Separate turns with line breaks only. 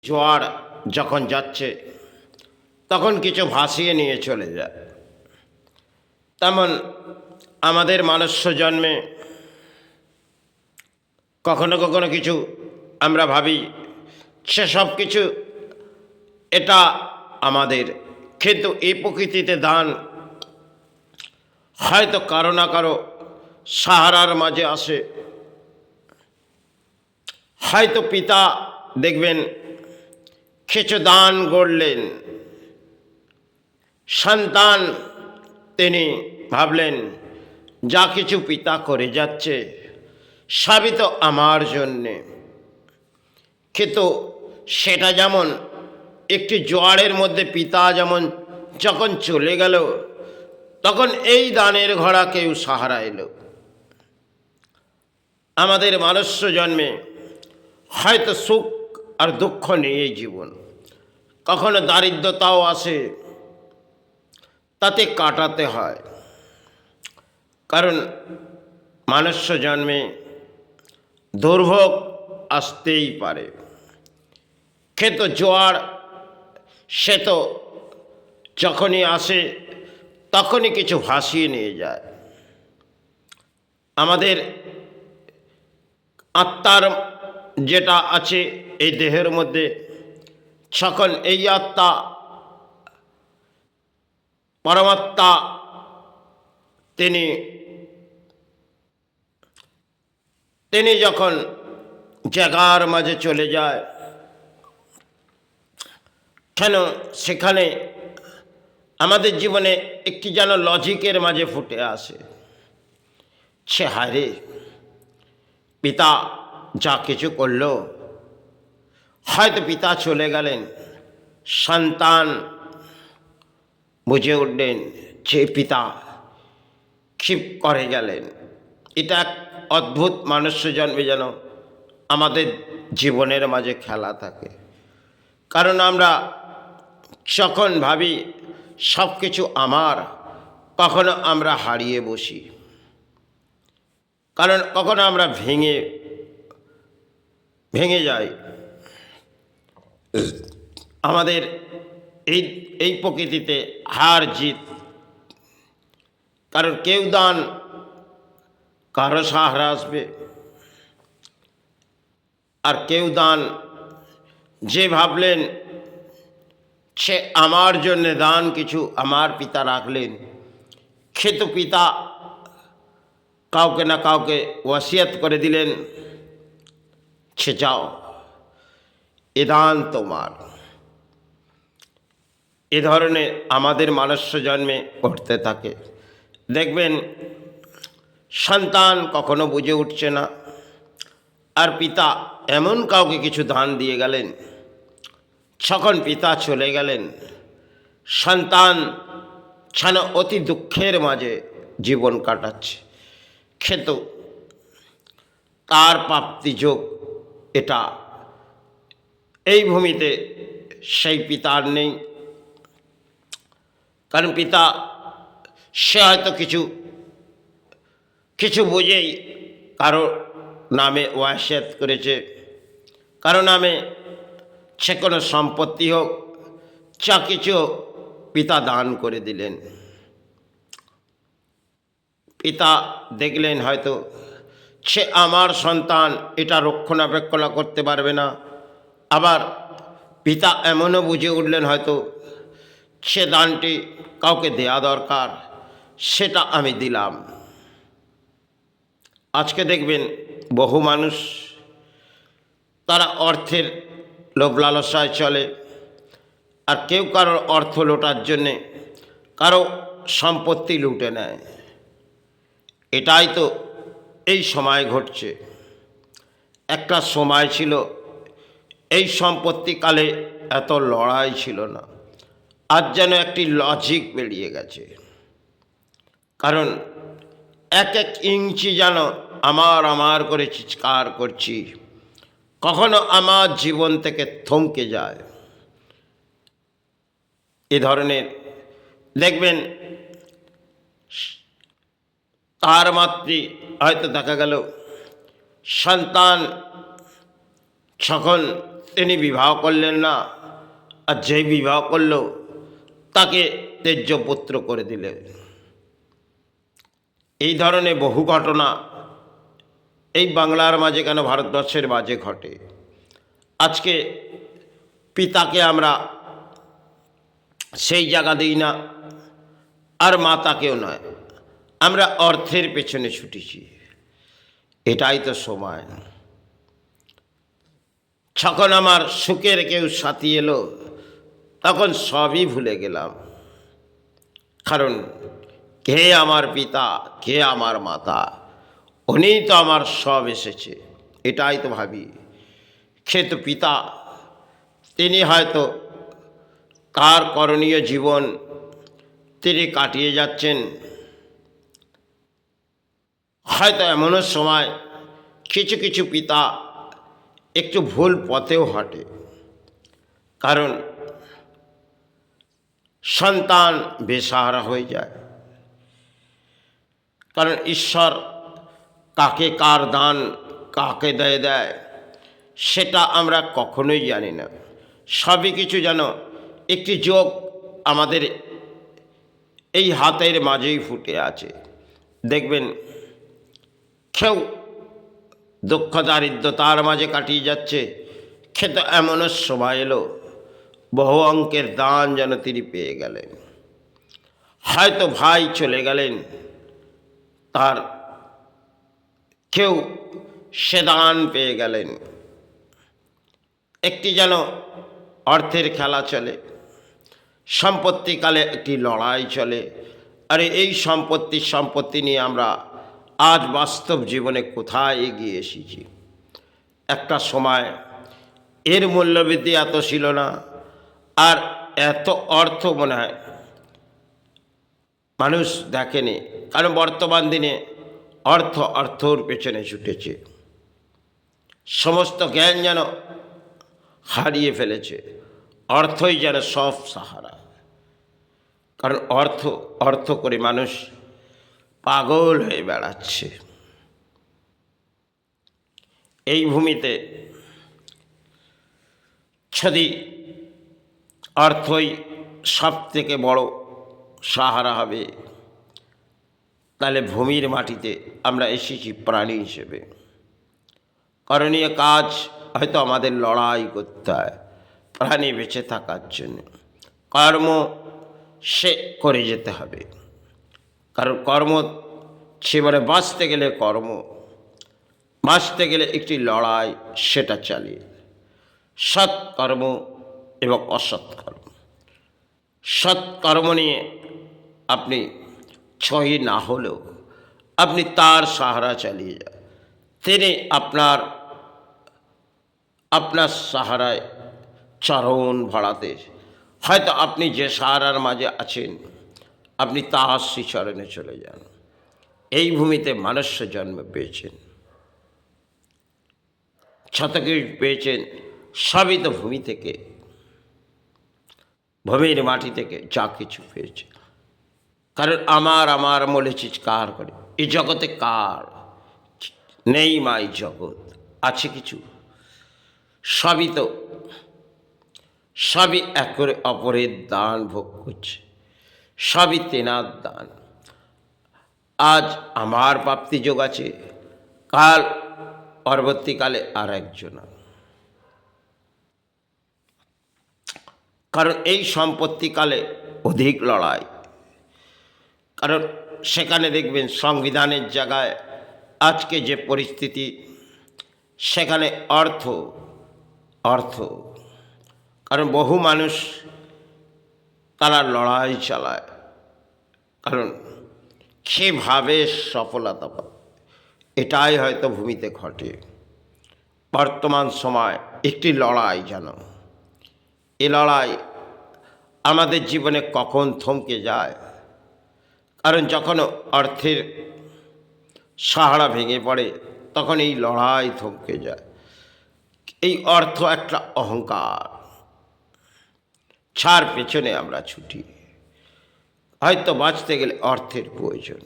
জোয়ার যখন যাচ্ছে তখন কিছু ভাসিয়ে নিয়ে চলে যায়। তেমন আমাদের মনুষ্য জন্মে কখনো কখনো কিছু আমরা ভাবি সেসব কিছু এটা আমাদের, কিন্তু এই প্রকৃতিতে দান হয়তো কারো না কারো সাহারার মাঝে আসে। হয়তো পিতা দেখবেন কিছু দান করলেন, সন্তান তিনি ভাবলেন যা কিছু পিতা করে যাচ্ছে সবই তো আমার জন্যে। কিন্তু সেটা যেমন একটি জোয়ারের মধ্যে পিতা যেমন যখন চলে গেল তখন এই দানের ঘোড়া কেউ সাহারা এলো। আমাদের মনুষ্য জন্মে হয়তো সুখ আর দুঃখ নিয়েই জীবন, কখনো দারিদ্রতাও আসে, তাতে কাটাতে হয়। কারণ মনুষ্য জন্মে দুর্ভোগ আসতেই পারে, কিন্তু জোয়ার সে তো যখনই আসে তখনই কিছু ভাসিয়ে নিয়ে যায়। আমাদের আত্মার যেটা আছে এই দেহের মধ্যে, যখন এই আত্মা পরমাত্মা তিনি তিনি যখন জায়গার মাঝে চলে যায়, কেন সেখানে আমাদের জীবনে একটি যেন লজিকের মাঝে ফুটে আসে, সে হারে পিতা যা কিছু করল, হয়তো পিতা চলে গেলেন, সন্তান বুঝে উঠলেন যে পিতা ক্ষিপ করে গেলেন। এটা এক অদ্ভুত মনুষ্য জন্মে যেন আমাদের জীবনের মাঝে খেলা থাকে। কারণ আমরা যখন ভাবি সব কিছু আমার, কখনো আমরা হারিয়ে বসি, কারণ কখনো আমরা ভেঙে যাই। আমাদের এই প্রকৃতিতে হার জিত, কারণ কেউ দান কারো সাহারা আসবে, আর কেউ দান যে ভাবলেন সে আমার জন্য দান কিছু আমার পিতা রাখলেন, সে তো পিতা কাউকে না কাউকে ওয়াসিয়াত করে দিলেন, সে যাও এ দান তোমার। এ ধরনের আমাদের মনুষ্য জন্মে ঘটতে থাকে। দেখবেন সন্তান কখনো বুঝে উঠছে না, আর পিতা এমন কাউকে কিছু দান দিয়ে গেলেন, যখন পিতা চলে গেলেন সন্তান যেন অতি দুঃখের মাঝে জীবন কাটাচ্ছে, কিন্তু তার প্রাপ্তিযোগ এটা এই ভূমিতে সেই পিতার নেই। কারণ পিতা সে হয়তো কিছু বুঝেই কারো নামে ওয়াসিয়াত করেছে, কারো নামে সে কোনো সম্পত্তি হোক যা কিছু পিতা দান করে দিলেন। পিতা দেখলেন হয়তো সে আমার সন্তান এটা রক্ষণাবেক্ষণ করতে পারবে না, আবার পিতা এমনও বুঝে উঠলেন হয়তো সে দানটি কাউকে দেয়া দরকার, সেটা আমি দিলাম। আজকে দেখবেন বহু মানুষ তারা অর্থের লোভ লালসায় চলে, আর কেউ কারোর অর্থ লোটার জন্যে কারো সম্পত্তি লুটে নেয়। এটাই তো এই সময় ঘটছে। একটা সময় ছিল এই সম্পত্তিকালে এত লড়াই ছিল না, আজ যেন একটি লজিক বেরিয়ে গেছে। কারণ এক এক ইঞ্চি যেন আমার আমার করে চিৎকার করছি, কখনো আমার জীবন থেকে থমকে যায়। এ ধরনের দেখবেন তার মাতৃ হয়তো দেখা গেল সন্তান যখন তিনি বিবাহ করলেন না, আর যেই বিবাহ করল তাকে ত্যায্য পুত্র করে দিলেন। এই ধরনের বহু ঘটনা এই বাংলার মাঝে কেন ভারতবর্ষের মাঝে ঘটে। আজকে পিতাকে আমরা সেই জায়গা দিই না, আর মাতাকেও নয়, আমরা অর্থের পেছনে ছুটেছি। এটাই তো সময়। যখন আমার সুখের কেউ সাথী এলো তখন সবই ভুলে গেলাম, কারণ কে আমার পিতা, কে আমার মাতা, উনিই তো আমার সব এসেছে। এটাই তো ভাবি। সে তো পিতা, তিনি হয়তো তার করণীয় জীবন তিনি কাটিয়ে যাচ্ছেন। হয়তো এমনও সময় কিছু কিছু পিতা একটু ভুল পথেও হাঁটে, কারণ সন্তান বেসাহারা হয়ে যায়। কারণ ঈশ্বর কাকে কার দান কাকে দেয় সেটা আমরা কখনোই জানি না। সবই কিছু যেন একটি যোগ আমাদের এই হাতের মাঝেই ফুটে আছে। দেখবেন কেউ দুঃখ দারিদ্রতার মাঝে কাটিয়ে যাচ্ছে, খেতে এমনও সময় এলো বহু অঙ্কের দান যেন তিনি পেয়ে গেলেন। হয়তো ভাই চলে গেলেন, তার কেউ সে দান পেয়ে গেলেন। একটি যেন অর্থের খেলা চলে, সম্পত্তিকালে একটি লড়াই চলে। আর এই সম্পত্তি নিয়ে আমরা আজ বাস্তব জীবনে কোথায় এগিয়ে এসেছি। একটা সময় এর মূল্যবৃদ্ধি এত ছিল না, আর এত অর্থ মনে হয় মানুষ দেখেনি। কারণ বর্তমান দিনে অর্থর পেছনে ছুটেছে, সমস্ত জ্ঞান যেন হারিয়ে ফেলেছে, অর্থই যেন সব সাহারা। কারণ অর্থ করে মানুষ পাগল হয়ে বেড়াচ্ছে। এই ভূমিতে যদি অর্থই সব থেকে বড় সাহারা হবে, তাহলে ভূমির মাটিতে আমরা এসেছি প্রাণী হিসেবে। করণীয় কাজ হয়তো আমাদের লড়াই করতে হয় প্রাণী বেঁচে থাকার জন্য। কর্ম সে করে যেতে হবে, কারণ কর্ম জীবনে বাঁচতে গেলে বাঁচতে গেলে একটি লড়াই, সেটা চালিয়ে সৎকর্ম এবং অসৎকর্ম। সৎকর্ম নিয়ে আপনি ছয়ই না হলেও আপনি তার সাহারা চালিয়ে যান, তিনি আপনার সাহারায় চরণ ভাড়াতে। হয়তো আপনি যে সাহারার মাঝে আছেন আপনি তার শ্রীচরণে চলে যান। এই ভূমিতে মনুষ্য জন্ম পেয়েছেন, যত কিছু পেয়েছেন সবই তো ভূমি থেকে, ভূমির মাটি থেকে যা কিছু পেয়েছে। কারণ আমার মনে চিৎকার করে এই জগতে কার নেই মাই জগৎ, আছে কিছু? সবই এক করে অপরের দান ভোগ করছে, সবই তেনার দান। আজ আমার প্রাপ্তি যোগ আছে, কাল পরবর্তীকালে আর একজন। কারণ এই সম্পত্তিকালে অধিক লড়াই। কারণ সেখানে দেখবেন সংবিধানের জায়গায় আজকে যে পরিস্থিতি, সেখানে অর্থ। কারণ বহু মানুষ তারা লড়াই চালায়, কারণ সেভাবে সফলতা পায়। এটাই হয়তো ভূমিতে ঘটে। বর্তমান সময় একটি লড়াই জানো, এ লড়াই আমাদের জীবনে কখন থমকে যায়। কারণ যখন অর্থের সাহারা ভেঙে পড়ে তখন এই লড়াই থমকে যায়। এই অর্থ একটা অহংকার, ছাড় পেছনে আমরা ছুটি। হয়তো বাঁচতে গেলে অর্থের প্রয়োজন।